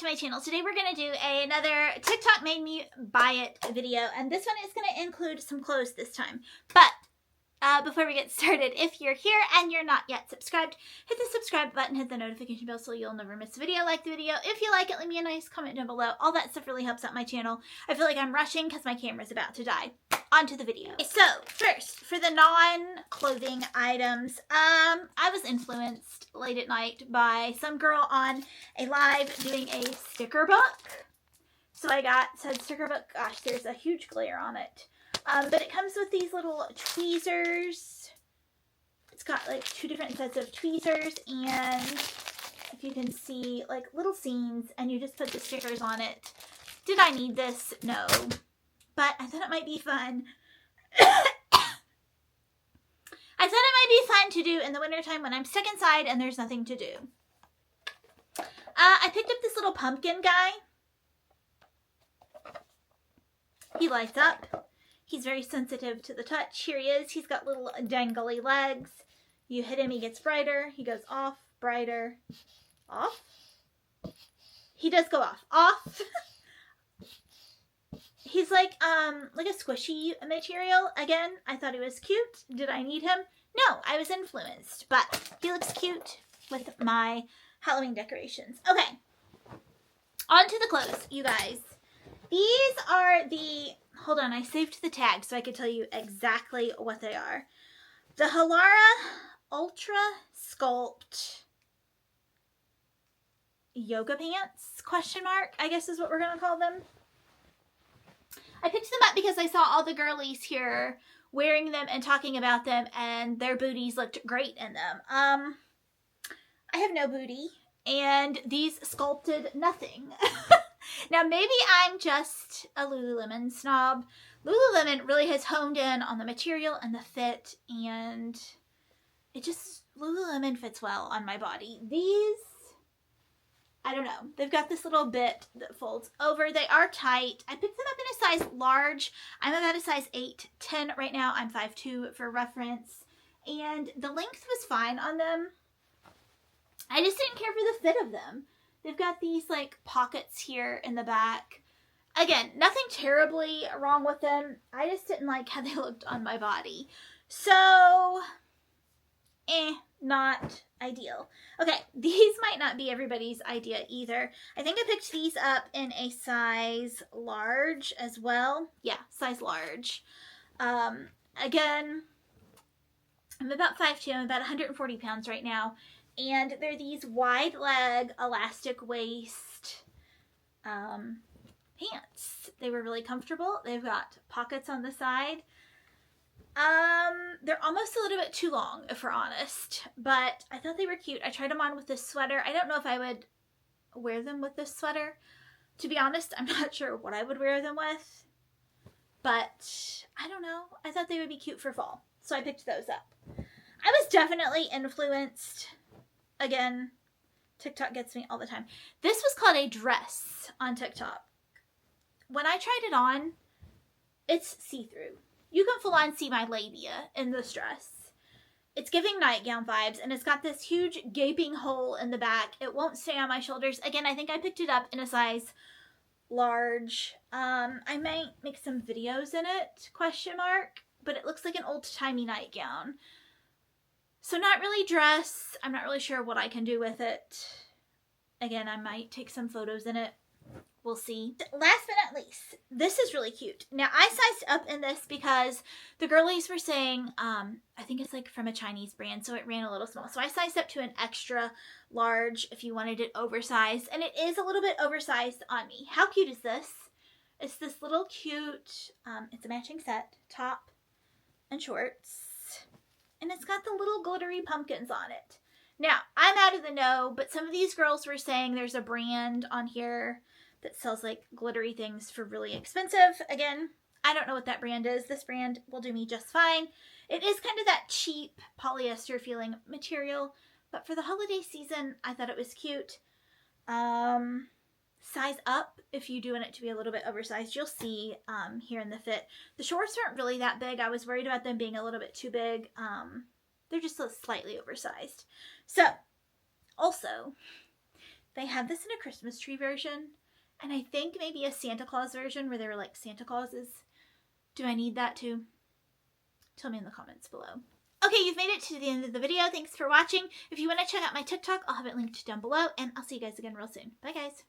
to my channel. Today we're going to do another TikTok made me buy it video, and this one is going to include some clothes this time. But before we get started, if you're here and you're not yet subscribed, hit the subscribe button, hit the notification bell so you'll never miss a video. Like the video. If you like it, leave me a nice comment down below. All that stuff really helps out my channel. I feel like I'm rushing because my camera's about to die. On to the video. So, first, for the non-clothing items, I was influenced late at night by some girl on a live doing a sticker book. So I got said sticker book. Gosh, there's a huge glare on it. But it comes with these little tweezers. It's got like 2 different sets of tweezers, and if you can see, like little scenes, and you just put the stickers on it. Did I need this? No. But I thought it might be fun. I thought it might be fun to do in the wintertime when I'm stuck inside and there's nothing to do. I picked up this little pumpkin guy. He lights up. He's very sensitive to the touch. Here he is. He's got little dangly legs. You hit him, he gets brighter. He goes off, brighter, off. He does go off. Off. He's like a squishy material. Again, I thought he was cute. Did I need him? No, I was influenced. But he looks cute with my Halloween decorations. Okay. On to the clothes, you guys. These are the... Hold on, I saved the tag so I could tell you exactly what they are. The Halara Ultra Sculpt Yoga Pants, question mark, I guess is what we're going to call them. I picked them up because I saw all the girlies here wearing them and talking about them, and their booties looked great in them. I have no booty, and these sculpted nothing. Now, maybe I'm just a Lululemon snob. Lululemon really has honed in on the material and the fit, and it just, Lululemon fits well on my body. These, I don't know. They've got this little bit that folds over. They are tight. I picked them up in a size large. I'm about a size 8-10 right now. I'm 5'2" for reference. And the length was fine on them. I just didn't care for the fit of them. They've got these like pockets here in the back. Again, nothing terribly wrong with them. I just didn't like how they looked on my body. So, not ideal. Okay, these might not be everybody's idea either. I think I picked these up in a size large as well. Yeah, size large. Again, I'm about 5'2". I'm about 140 pounds right now. And they're these wide leg, elastic waist pants. They were really comfortable. They've got pockets on the side. They're almost a little bit too long, if we're honest. But I thought they were cute. I tried them on with this sweater. I don't know if I would wear them with this sweater. To be honest, I'm not sure what I would wear them with. But I don't know. I thought they would be cute for fall. So I picked those up. I was definitely influenced. Again, TikTok gets me all the time. This was called a dress on TikTok. When I tried it on, it's see-through. You can full on see my labia in this dress. It's giving nightgown vibes, and it's got this huge gaping hole in the back. It won't stay on my shoulders. Again, I think I picked it up in a size large. I might make some videos in it, question mark, but it looks like an old-timey nightgown. So not really dress. I'm not really sure what I can do with it. Again, I might take some photos in it. We'll see. Last but not least, this is really cute. Now, I sized up in this because the girlies were saying, I think it's like from a Chinese brand, so it ran a little small. So I sized up to an extra large if you wanted it oversized. And it is a little bit oversized on me. How cute is this? It's this little cute, it's a matching set, top and shorts. And it's got the little glittery pumpkins on it. Now, I'm out of the know, but some of these girls were saying there's a brand on here that sells like glittery things for really expensive. Again, I don't know what that brand is. This brand will do me just fine. It is kind of that cheap polyester feeling material, but for the holiday season, I thought it was cute. Size up if you do want it to be a little bit oversized. You'll see here in the fit. The shorts aren't really that big. I was worried about them being a little bit too big. They're just slightly oversized. So, also, They have this in a Christmas tree version, and I think maybe a Santa Claus version where they were like Santa Clauses. Do I need that too? Tell me in the comments below. Okay, you've made it to the end of the video. Thanks for watching. If you want to check out my TikTok, I'll have it linked down below, and I'll see you guys again real soon. Bye, guys.